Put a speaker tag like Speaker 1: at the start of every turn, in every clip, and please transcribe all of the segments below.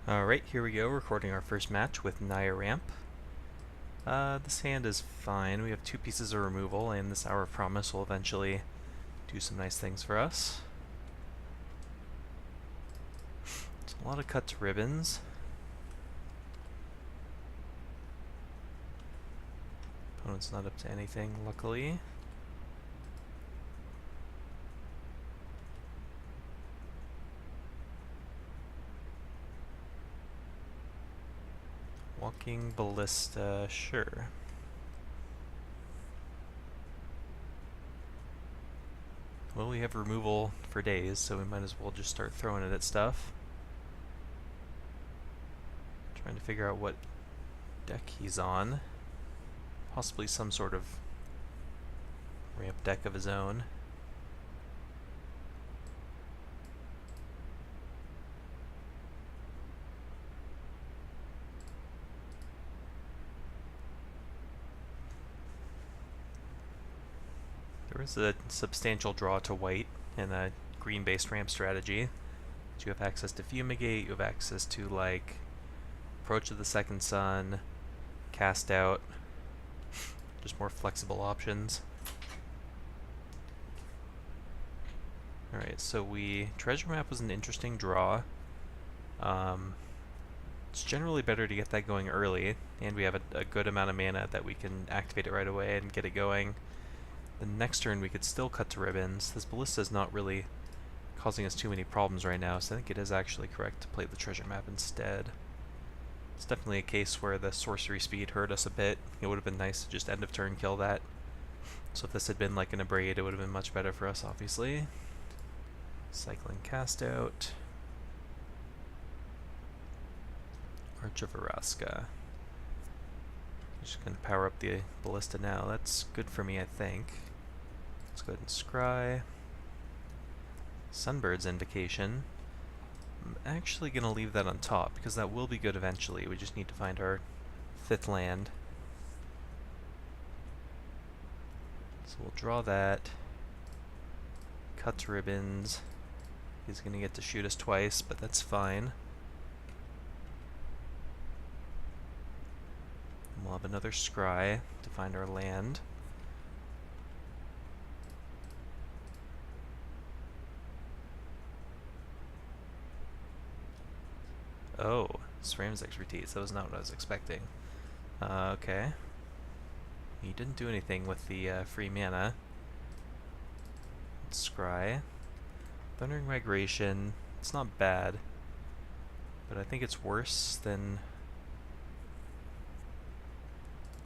Speaker 1: Alright, here we go, recording our first match with Naya ramp. This hand is fine. We have two pieces of removal, and this Hour of Promise will eventually do some nice things for us. It's a lot of cut to ribbons. Opponent's not up to anything, luckily. Walking Ballista, sure. Well, we have removal for days, so we might as well just start throwing it at stuff. Trying to figure out what deck he's on. Possibly some sort of ramp deck of his own. There is a substantial draw to white in a green-based ramp strategy. You have access to Fumigate, you have access to, like, Approach of the Second Sun, Cast Out, just more flexible options. Alright, so Treasure Map was an interesting draw. It's generally better to get that going early, and we have a good amount of mana that we can activate it right away and get it going. The next turn we could still cut to ribbons. This Ballista is not really causing us too many problems right now, so I think it is actually correct to play the Treasure Map instead. It's definitely a case where the sorcery speed hurt us a bit. It would have been nice to just end of turn kill that. So if this had been like an Abrade, it would have been much better for us, obviously. Cycling Cast Out. Arch of Araska. Just gonna power up the Ballista now. That's good for me, I think. Let's go ahead and scry. Sunbird's Invocation. I'm actually gonna leave that on top because that will be good eventually. We just need to find our 5th land. So we'll draw that. Cut to ribbons. He's gonna get to shoot us twice, but that's fine. We'll have another scry to find our land. Oh, SRAM's expertise. That was not what I was expecting. Okay. He didn't do anything with the free mana. Let's scry. Thundering Migration. It's not bad, but I think it's worse than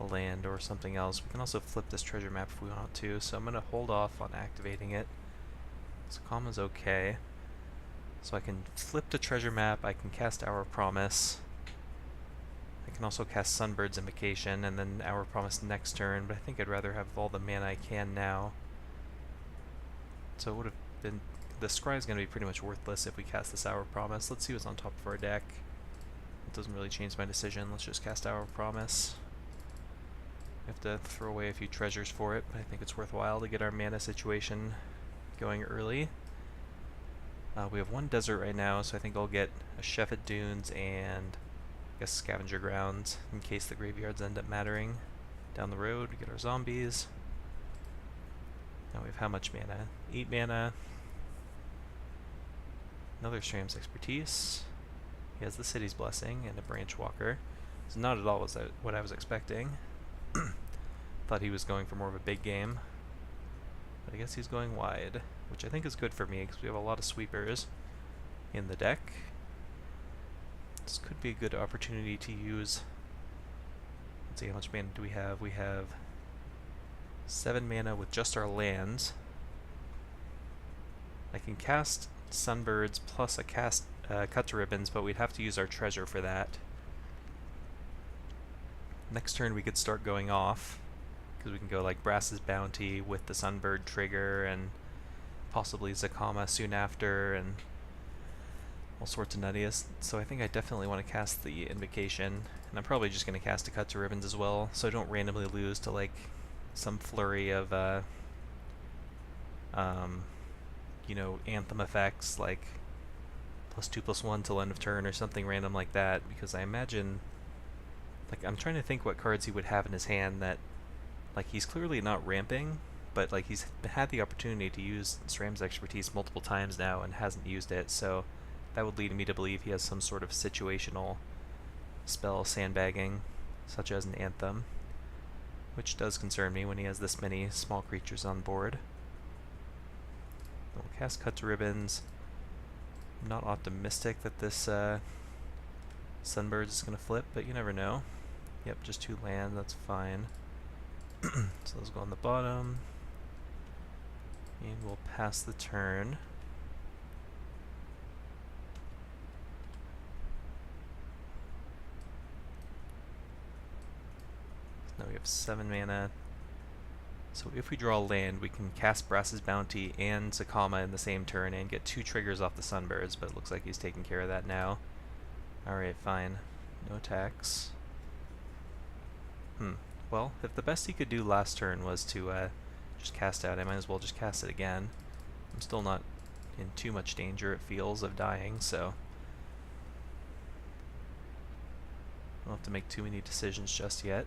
Speaker 1: a land or something else. We can also flip this Treasure Map if we want to, so I'm going to hold off on activating it. So Comma's okay. So I can flip the Treasure Map, I can cast Hour of Promise. I can also cast Sunbird's Invocation and then Hour of Promise next turn, but I think I'd rather have all the mana I can now. So it would have been... The scry is going to be pretty much worthless if we cast this Hour of Promise. Let's see what's on top of our deck. It doesn't really change my decision. Let's just cast Hour of Promise. We have to throw away a few treasures for it, but I think it's worthwhile to get our mana situation going early. We have one desert right now, so I think I'll get a Shephet Dunes and I guess Scavenger Grounds in case the graveyards end up mattering. Down the road, we get our zombies. Now we have how much mana? 8 mana. Another SRAM's Expertise. He has the City's Blessing and a Branch Walker. It's not at all what I was expecting. Thought he was going for more of a big game. But I guess he's going wide, which I think is good for me because we have a lot of sweepers in the deck. This could be a good opportunity to use... Let's see, how much mana do we have? We have 7 mana with just our lands. I can cast Sunbirds plus a Cut to Ribbons, but we'd have to use our treasure for that. Next turn we could start going off, because we can go like Brass's Bounty with the Sunbird trigger and possibly Zakama soon after and all sorts of nuttiness. So I think I definitely want to cast the Invocation, and I'm probably just going to cast a Cut to Ribbons as well, so I don't randomly lose to like some flurry of you know, Anthem effects like +2/+1 till end of turn or something random like that, because I imagine, like, I'm trying to think what cards he would have in his hand that, like, he's clearly not ramping, but like he's had the opportunity to use SRAM's expertise multiple times now and hasn't used it, so that would lead me to believe he has some sort of situational spell sandbagging, such as an Anthem, which does concern me when he has this many small creatures on board. We'll cast Cut to Ribbons. I'm not optimistic that this Sunbird is going to flip, but you never know. Yep, just 2 land, that's fine. So those go on the bottom. And we'll pass the turn. Now we have 7 mana. So if we draw land, we can cast Brass's Bounty and Sakama in the same turn and get 2 triggers off the Sunbirds, but it looks like he's taking care of that now. Alright, fine. No attacks. Well, if the best he could do last turn was to just cast out, I might as well just cast it again. I'm still not in too much danger, it feels, of dying, so I don't have to make too many decisions just yet.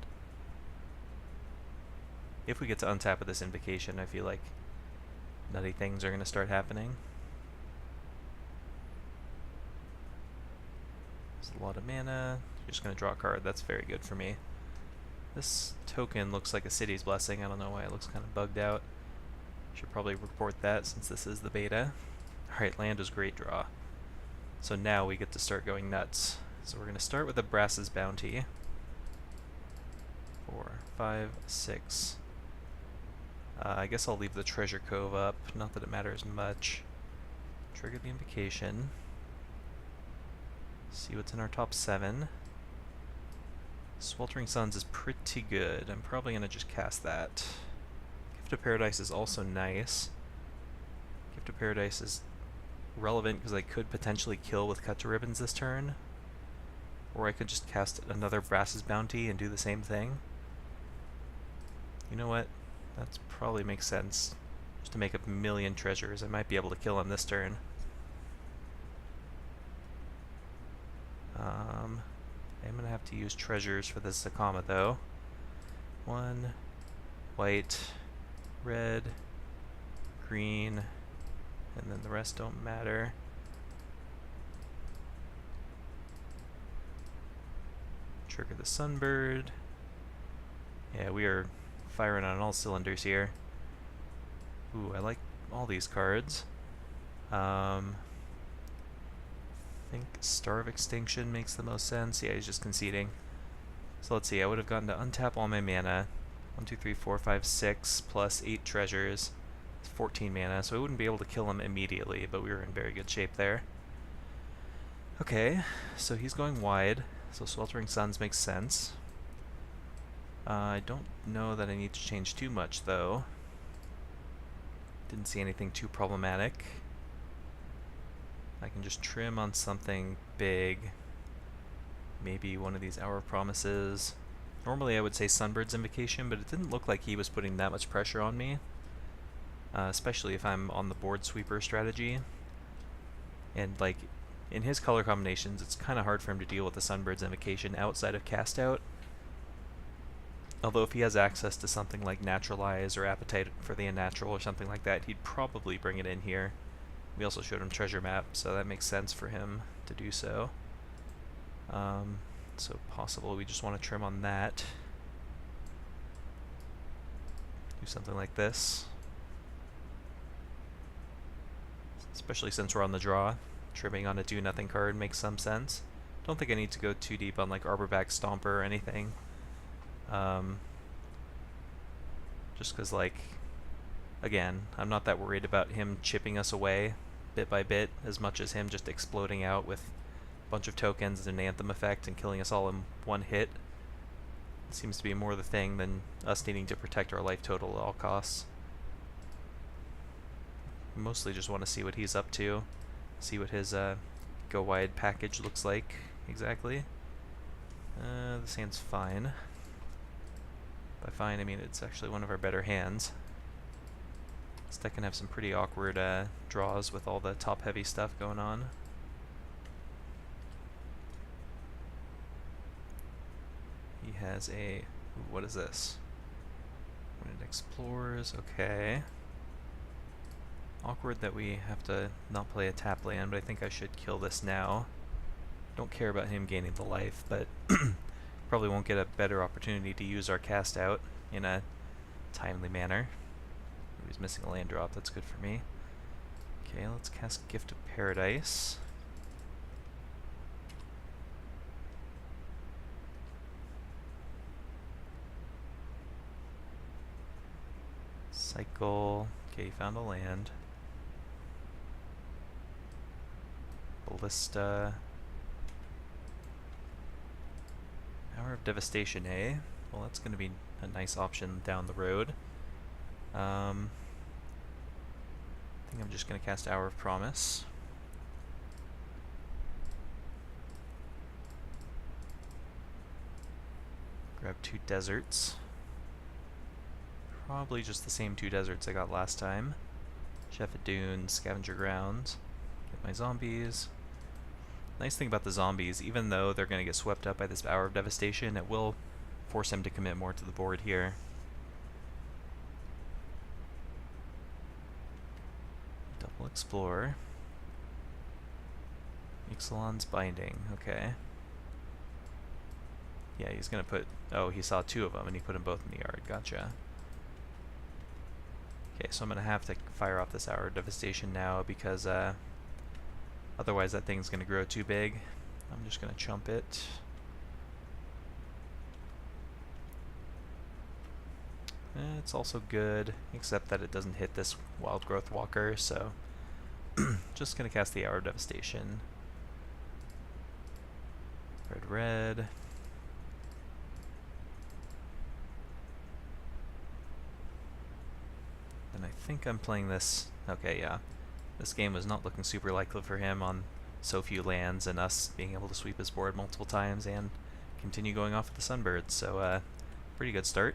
Speaker 1: If we get to untap with this Invocation, I feel like nutty things are going to start happening. There's a lot of mana. You're just going to draw a card. That's very good for me. This token looks like a City's Blessing. I don't know why it looks kind of bugged out. Should probably report that since this is the beta. Alright, land was great draw. So now we get to start going nuts. So we're going to start with a Brass's Bounty. 4, 5, 6. I guess I'll leave the Treasure Cove up, not that it matters much. Trigger the Invocation. See what's in our top 7. Sweltering Suns is pretty good. I'm probably going to just cast that. Gift of Paradise is also nice. Gift of Paradise is relevant because I could potentially kill with Cut to Ribbons this turn. Or I could just cast another Brass's Bounty and do the same thing. You know what? That probably makes sense. Just to make a million treasures. I might be able to kill him this turn. I'm going to have to use treasures for this Sakama though. 1, white, red, green, and then the rest don't matter. Trigger the Sunbird. Yeah, we are firing on all cylinders here. Ooh, I like all these cards. I think Star of Extinction makes the most sense. Yeah, he's just conceding. So let's see, I would have gotten to untap all my mana. 1, 2, 3, 4, 5, 6 plus 8 treasures. It's 14 mana, so I wouldn't be able to kill him immediately, but we were in very good shape there. Okay, so he's going wide, so Sweltering Suns makes sense. I don't know that I need to change too much, though. Didn't see anything too problematic. I can just trim on something big. Maybe one of these Hour Promises. Normally I would say Sunbird's Invocation, but it didn't look like he was putting that much pressure on me. Especially if I'm on the board sweeper strategy. And like, in his color combinations, it's kind of hard for him to deal with the Sunbird's Invocation outside of Cast Out. Although if he has access to something like Naturalize or Appetite for the Unnatural or something like that, he'd probably bring it in here. We also showed him Treasure Map, so that makes sense for him to do so. So possible we just want to trim on that. Do something like this. Especially since we're on the draw. Trimming on a do-nothing card makes some sense. Don't think I need to go too deep on like Arborback Stomper or anything. Just because, like, again, I'm not that worried about him chipping us away bit by bit as much as him just exploding out with a bunch of tokens and an Anthem effect and killing us all in one hit. It seems to be more the thing than us needing to protect our life total at all costs. Mostly just want to see what he's up to, see what his go wide package looks like exactly. This hand's fine. By fine, I mean it's actually one of our better hands. This deck can have some pretty awkward draws with all the top-heavy stuff going on. has a... Ooh, what is this? When it explores, okay. Awkward that we have to not play a tap land, but I think I should kill this now. Don't care about him gaining the life, but probably won't get a better opportunity to use our cast out in a timely manner. Ooh, he's missing a land drop, that's good for me. Okay, let's cast Gift of Paradise. Cycle. Okay, he found a land. Ballista. Hour of Devastation, eh? Well, that's going to be a nice option down the road. I think I'm just going to cast Hour of Promise. Grab 2 deserts. Probably just the same 2 deserts I got last time. Shepherd Dunes, Scavenger Grounds. Get my zombies. Nice thing about the zombies, even though they're going to get swept up by this Hour of Devastation, it will force him to commit more to the board here. Double Explorer. Ixalan's Binding, okay. Yeah, he's going to put... Oh, he saw 2 of them and he put them both in the yard, gotcha. Okay, so I'm going to have to fire off this Hour of Devastation now because otherwise that thing's going to grow too big. I'm just going to chump it. It's also good, except that it doesn't hit this Wild Growth Walker, so just going to cast the Hour of Devastation. Red, red. And I think I'm playing this... Okay, yeah. This game was not looking super likely for him on so few lands and us being able to sweep his board multiple times and continue going off with the Sunbird, so pretty good start.